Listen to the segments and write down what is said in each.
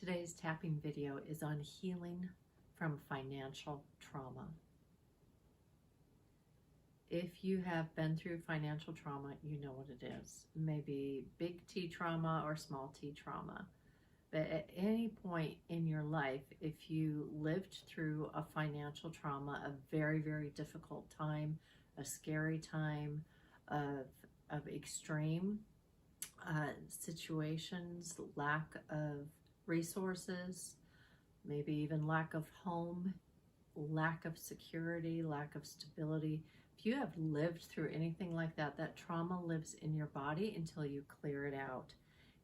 Today's tapping video is on healing from financial trauma. If you have been through financial trauma, you know what it is. Maybe big T trauma or small t trauma. But at any point in your life, if you lived through a financial trauma, a very, very difficult time, a scary time of extreme situations, lack of resources, maybe even lack of home, lack of security, lack of stability. If you have lived through anything like that, that trauma lives in your body until you clear it out.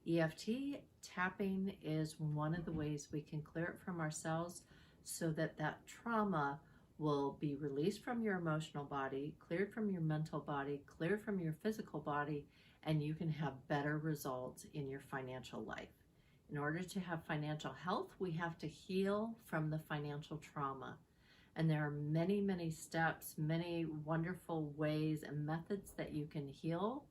EFT tapping is one of the ways we can clear it from ourselves so that that trauma will be released from your emotional body, cleared from your mental body, cleared from your physical body, and you can have better results in your financial life. In order to have financial health, we have to heal from the financial trauma. And there are many, many steps, many wonderful ways and methods that you can heal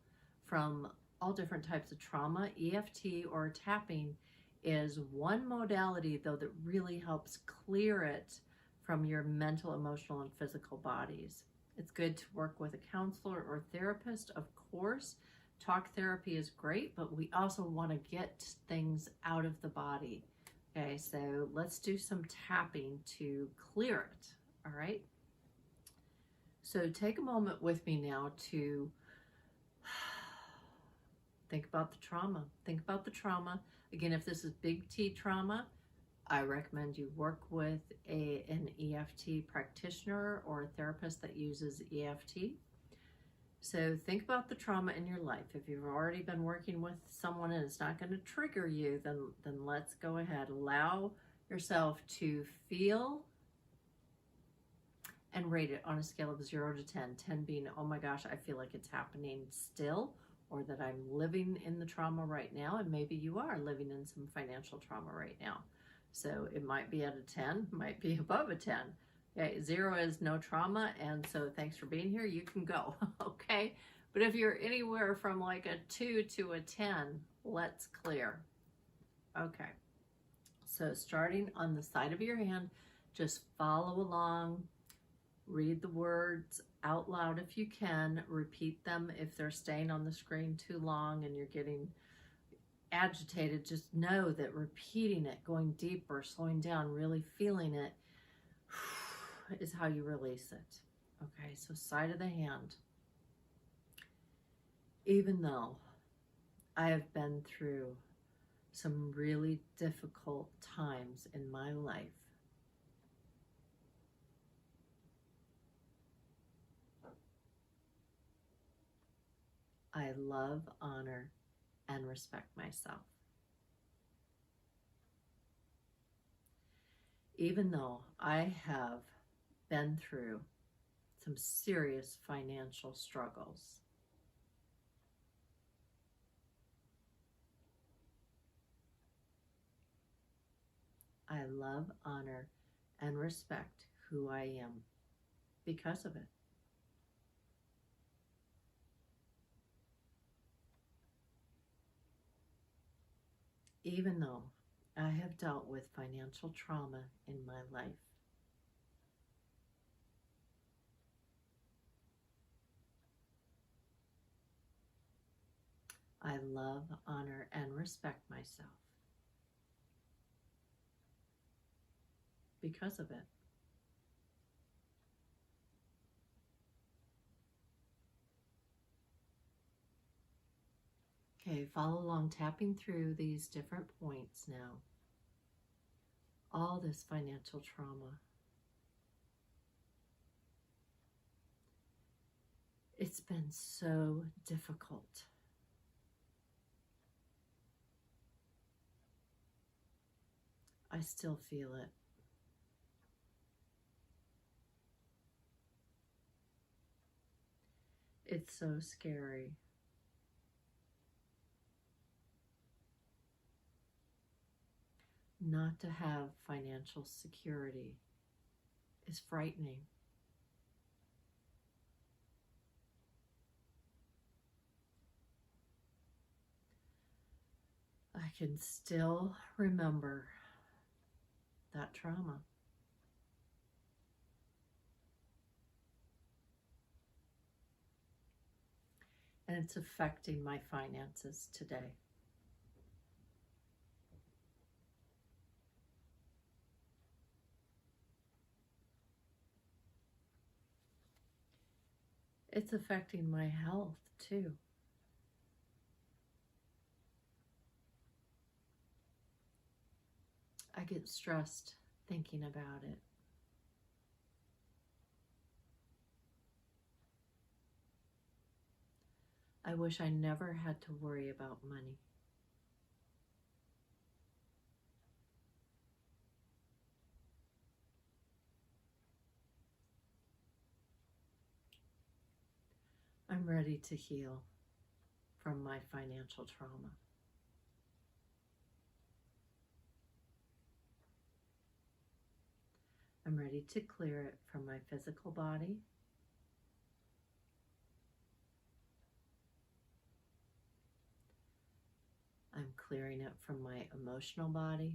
from all different types of trauma. EFT or tapping is one modality, though, that really helps clear it from your mental, emotional, and physical bodies. It's good to work with a counselor or therapist, of course. Talk therapy is great, but we also want to get things out of the body. Okay, so let's do some tapping to clear it, all right? So take a moment with me now to think about the trauma. Think about the trauma. Again, if this is big T trauma, I recommend you work with an EFT practitioner or a therapist that uses EFT. So think about the trauma in your life. If you've already been working with someone and it's not going to trigger you, then let's go ahead. Allow yourself to feel and rate it on a scale of 0 to 10. 10 being, oh my gosh, I feel like it's happening still, or that I'm living in the trauma right now, and maybe you are living in some financial trauma right now. So it might be at a 10, might be above a 10. Okay, 0 is no trauma, and so thanks for being here, you can go, okay? But if you're anywhere from like a 2 to a 10, let's clear. Okay, so starting on the side of your hand, just follow along, read the words out loud if you can, repeat them if they're staying on the screen too long and you're getting agitated. Just know that repeating it, going deeper, slowing down, really feeling it is how you release it. Okay, so side of the hand. Even though I have been through some really difficult times in my life, I love, honor, and respect myself. Even though I have been through some serious financial struggles, I love, honor, and respect who I am because of it. Even though I have dealt with financial trauma in my life, I love, honor, and respect myself because of it. Okay, follow along, tapping through these different points now. All this financial trauma. It's been so difficult. I still feel it. It's so scary. Not to have financial security is frightening. I can still remember that trauma. And it's affecting my finances today. It's affecting my health too. I get stressed thinking about it. I wish I never had to worry about money. I'm ready to heal from my financial trauma. I'm ready to clear it from my physical body. I'm clearing it from my emotional body.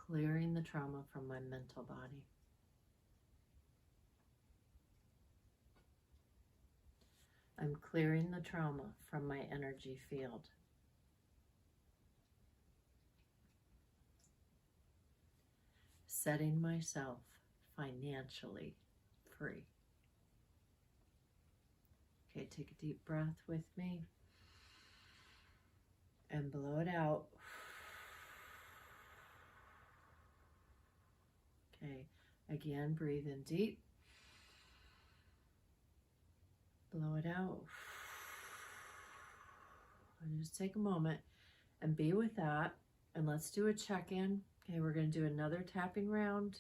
Clearing the trauma from my mental body. I'm clearing the trauma from my energy field. Setting myself financially free. Okay, take a deep breath with me and blow it out. Okay, again, breathe in deep. Blow it out. And just take a moment and be with that. And let's do a check-in. Okay, we're going to do another tapping round.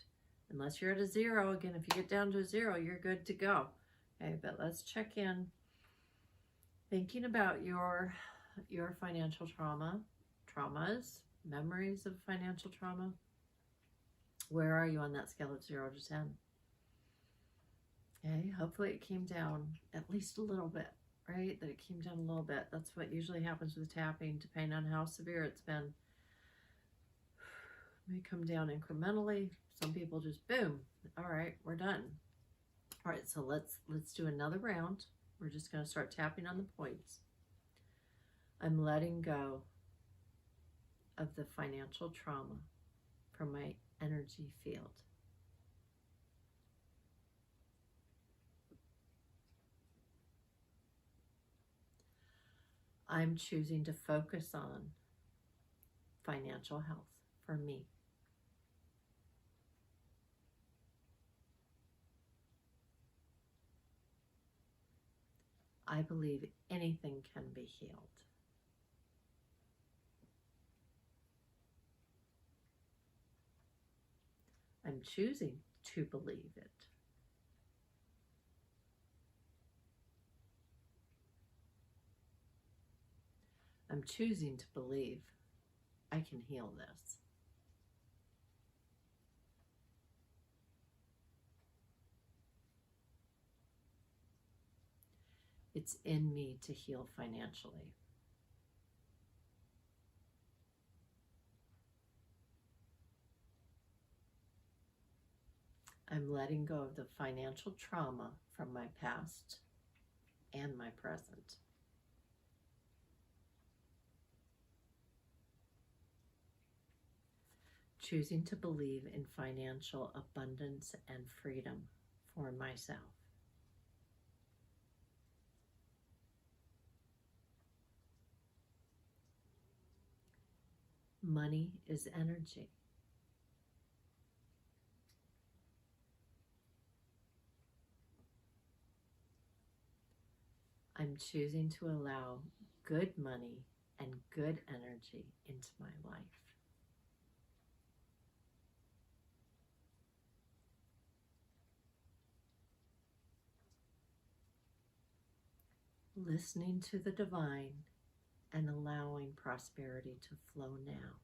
Unless you're at a 0. Again, if you get down to a 0, you're good to go. Okay, but let's check in. Thinking about your financial traumas, memories of financial trauma. Where are you on that scale of 0 to 10? Okay, hopefully it came down at least a little bit, right? That it came down a little bit. That's what usually happens with tapping, depending on how severe it's been. It may come down incrementally. Some people just boom. All right, we're done. All right, so let's do another round. We're just going to start tapping on the points. I'm letting go of the financial trauma from my energy field. I'm choosing to focus on financial health for me. I believe anything can be healed. I'm choosing to believe it. I'm choosing to believe I can heal this. It's in me to heal financially. I'm letting go of the financial trauma from my past and my present. Choosing to believe in financial abundance and freedom for myself. Money is energy. I'm choosing to allow good money and good energy into my life. Listening to the divine and allowing prosperity to flow now.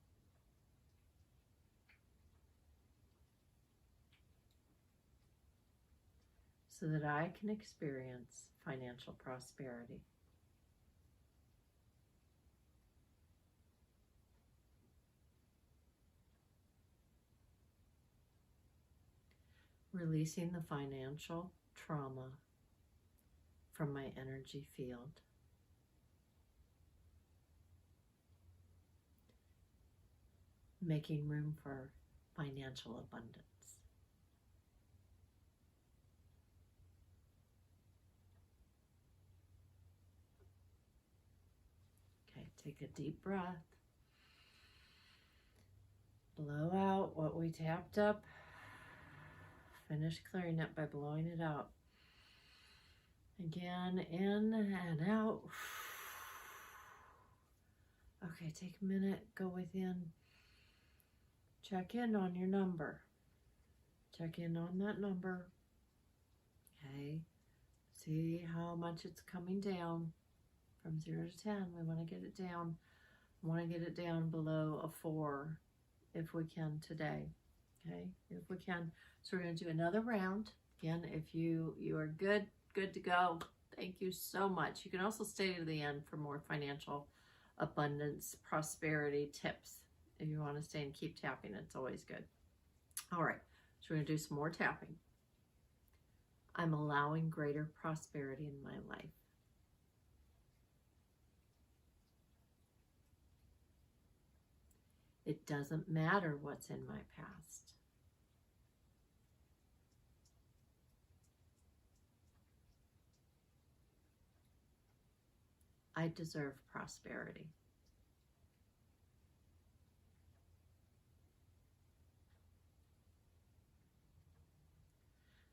So that I can experience financial prosperity. Releasing the financial trauma from my energy field. Making room for financial abundance. Okay, take a deep breath. Blow out what we tapped up. Finish clearing it by blowing it out. Again, in and out. Okay, take a minute, go within. Check in on your number. Check in on that number. Okay, see how much it's coming down from 0 to 10. We want to get it down. We want to get it down below a 4 if we can today. Okay, if we can. So we're going to do another round. Again, if you are good to go, thank you so much. You can also stay to the end for more financial abundance, prosperity tips. If you want to stay and keep tapping, it's always good. All right, so we're going to do some more tapping. I'm allowing greater prosperity in my life. It doesn't matter what's in my past. I deserve prosperity.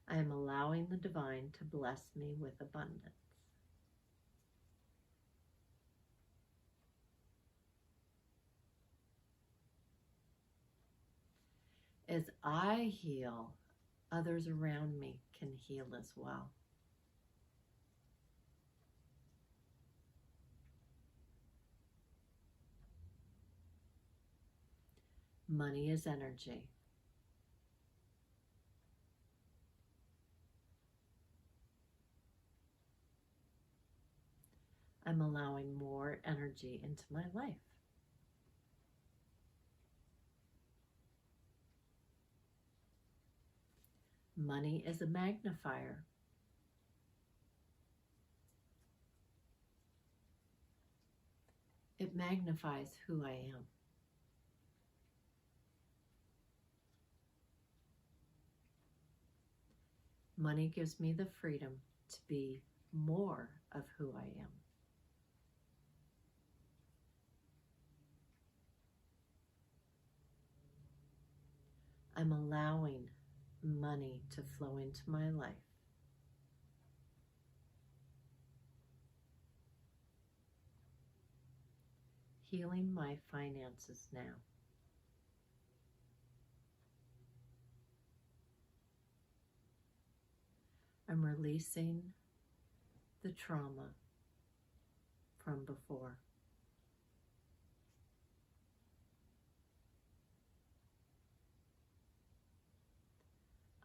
I am allowing the divine to bless me with abundance. As I heal, others around me can heal as well. Money is energy. I'm allowing more energy into my life. Money is a magnifier. It magnifies who I am. Money gives me the freedom to be more of who I am. I'm allowing money to flow into my life. Healing my finances now. I'm releasing the trauma from before.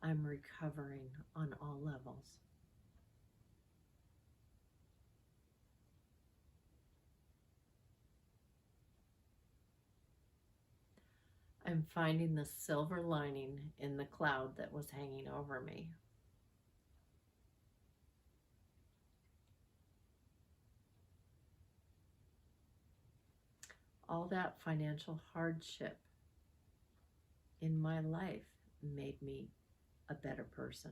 I'm recovering on all levels. I'm finding the silver lining in the cloud that was hanging over me. All that financial hardship in my life made me a better person.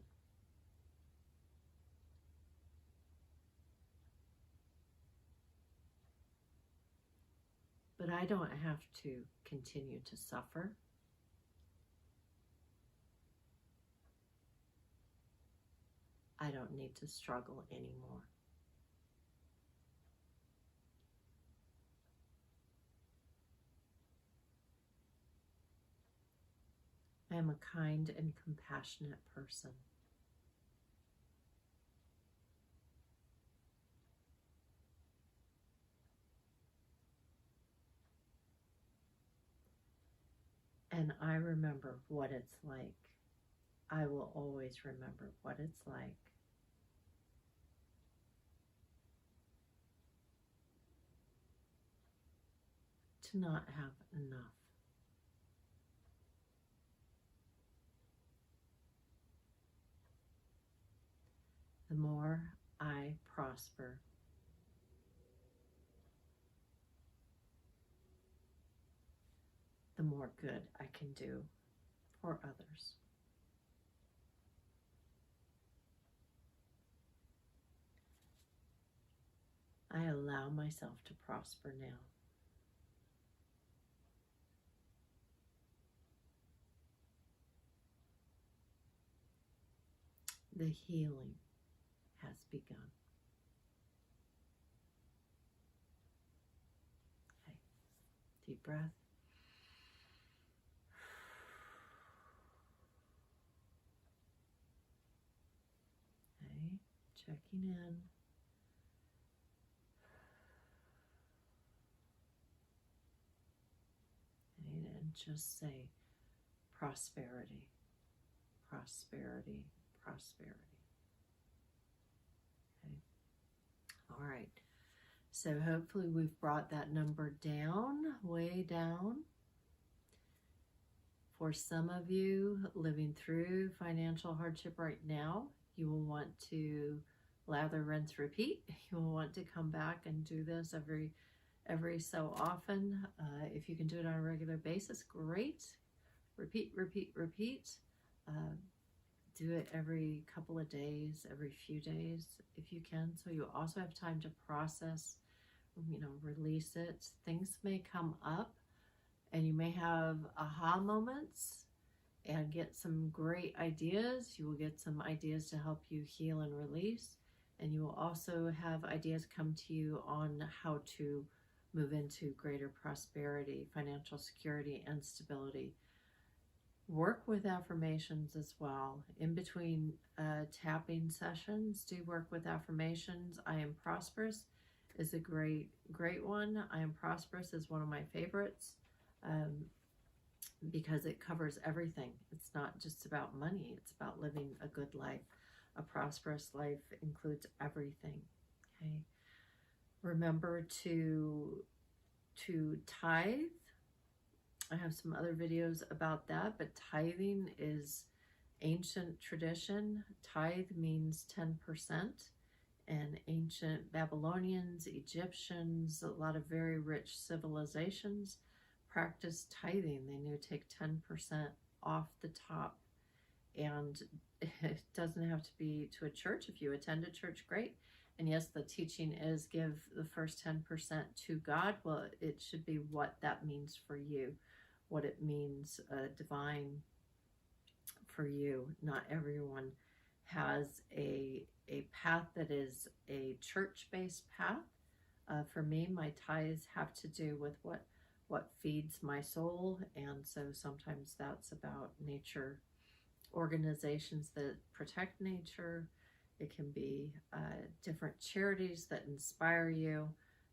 But I don't have to continue to suffer. I don't need to struggle anymore. I am a kind and compassionate person. And I remember what it's like. I will always remember what it's like to not have enough. I prosper. The more good I can do for others. I allow myself to prosper now. The healing has begun. Okay. Deep breath. Okay. Checking in. Okay. And just say prosperity, prosperity, prosperity. Okay. All right. So hopefully we've brought that number down, way down. For some of you living through financial hardship right now, you will want to lather, rinse, repeat. You will want to come back and do this every so often. If you can do it on a regular basis, great. Repeat, repeat, repeat. Do it every couple of days, every few days if you can. So you also have time to process, release it. Things may come up and you may have aha moments and get some great ideas. You will get some ideas to help you heal and release. And you will also have ideas come to you on how to move into greater prosperity, financial security, and stability. Work with affirmations as well. In between tapping sessions, do work with affirmations. I am prosperous is a great one. I am prosperous is one of my favorites because it covers everything. It's not just about money. It's about living a good life. A prosperous life includes everything. Okay. Remember to tithe. I have some other videos about that, but tithing is ancient tradition. Tithe means 10%, and ancient Babylonians, Egyptians, a lot of very rich civilizations practiced tithing. They knew to take 10% off the top, and it doesn't have to be to a church. If you attend a church, great. And yes, the teaching is give the first 10% to God. Well, it should be what that means for you, what it means divine for you. Not everyone has a path that is a church-based path. For me, my tithes have to do with what feeds my soul, and so sometimes that's about nature organizations that protect nature. It can be different charities that inspire you.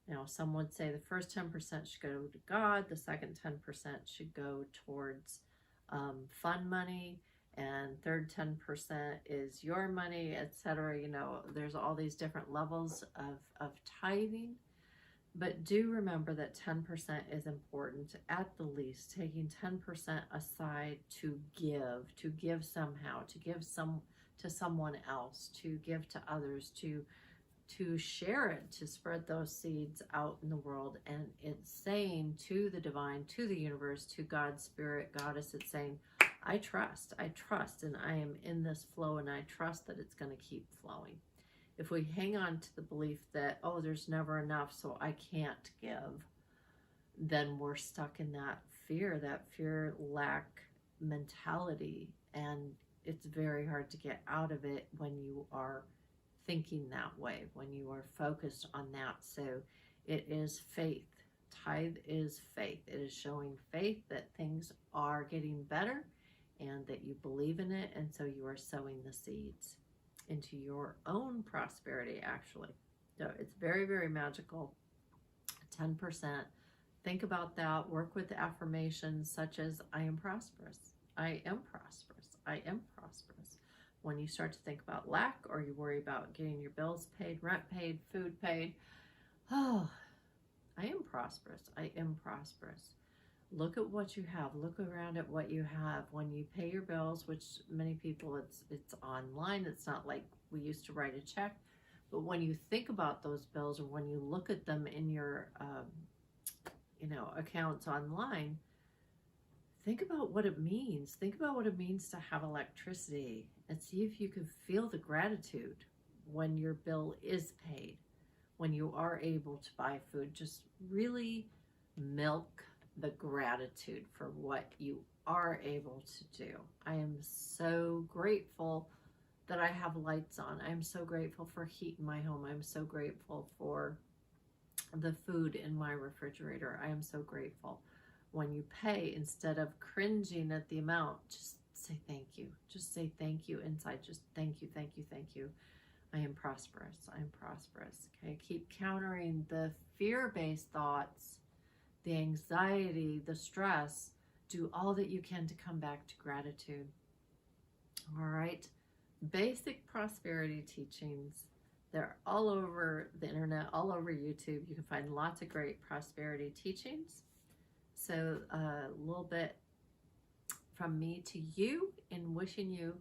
Now, some would say the first 10% should go to God, the second 10% should go towards fund money, and third 10% is your money, etc. There's all these different levels of tithing. But do remember that 10% is important, at the least, taking 10% aside to give somehow, to give to someone else, to give to others, to share it, to spread those seeds out in the world. And it's saying to the divine, to the universe, to God's spirit, goddess, it's saying, I trust, and I am in this flow, and I trust that it's going to keep flowing. If we hang on to the belief that, oh, there's never enough, so I can't give, then we're stuck in that fear, lack mentality. And it's very hard to get out of it when you are thinking that way, when you are focused on that. So it is faith. Tithe is faith. It is showing faith that things are getting better and that you believe in it. And so you are sowing the seeds into your own prosperity, actually. So it's very, very magical. 10%. Think about that. Work with affirmations such as, I am prosperous. I am prosperous. I am prosperous. When you start to think about lack, or you worry about getting your bills paid, rent paid, food paid, oh, I am prosperous. I am prosperous. Look at what you have. Look around at what you have. When you pay your bills, which many people, it's online. It's not like we used to write a check. But when you think about those bills, or when you look at them in your, accounts online, think about what it means. Think about what it means to have electricity, and see if you can feel the gratitude when your bill is paid, when you are able to buy food. Just really milk the gratitude for what you are able to do. I am so grateful that I have lights on. I'm so grateful for heat in my home. I'm so grateful for the food in my refrigerator. I am so grateful. When you pay, instead of cringing at the amount, just say thank you. Just say thank you inside. Just thank you, thank you, thank you. I am prosperous. I am prosperous. Okay, keep countering the fear-based thoughts, the anxiety, the stress. Do all that you can to come back to gratitude. All right. Basic prosperity teachings. They're all over the internet, all over YouTube. You can find lots of great prosperity teachings. So a little bit from me to you in wishing you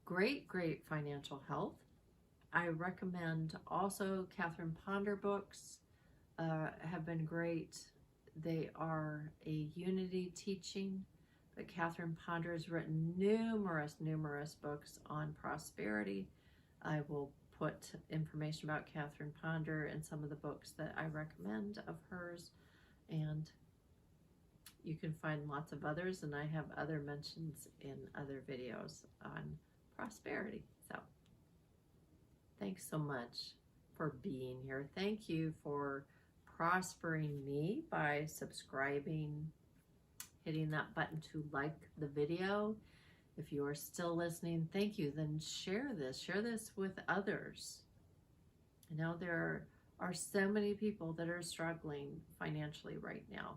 great, great financial health. I recommend also Catherine Ponder books. Have been great. They are a unity teaching, but Catherine Ponder has written numerous books on prosperity. I will put information about Catherine Ponder and some of the books that I recommend of hers, and you can find lots of others, and I have other mentions in other videos on prosperity. So thanks so much for being here. Thank you for prospering me by subscribing, hitting that button to like the video. If you are still listening, thank you. Then share this with others. I know there are so many people that are struggling financially right now.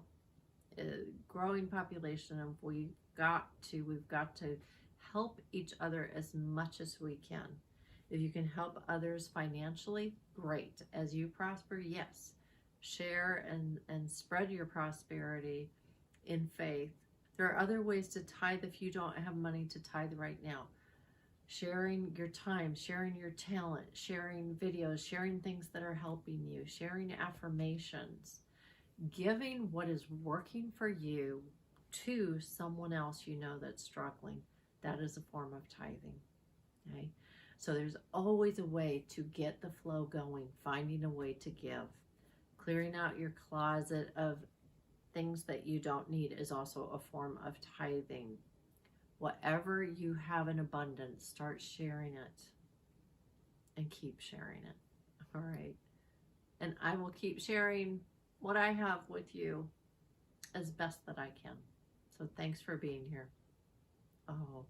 Growing population, and we've got to help each other as much as we can. If you can help others financially, great. As you prosper, yes. Share and spread your prosperity in faith. There are other ways to tithe if you don't have money to tithe right now. Sharing your time, sharing your talent, sharing videos, sharing things that are helping you, sharing affirmations, giving what is working for you to someone else you know that's struggling. That is a form of tithing. Okay? So there's always a way to get the flow going, finding a way to give. Clearing out your closet of things that you don't need is also a form of tithing. Whatever you have in abundance, start sharing it and keep sharing it. All right. And I will keep sharing what I have with you as best that I can. So thanks for being here. Oh.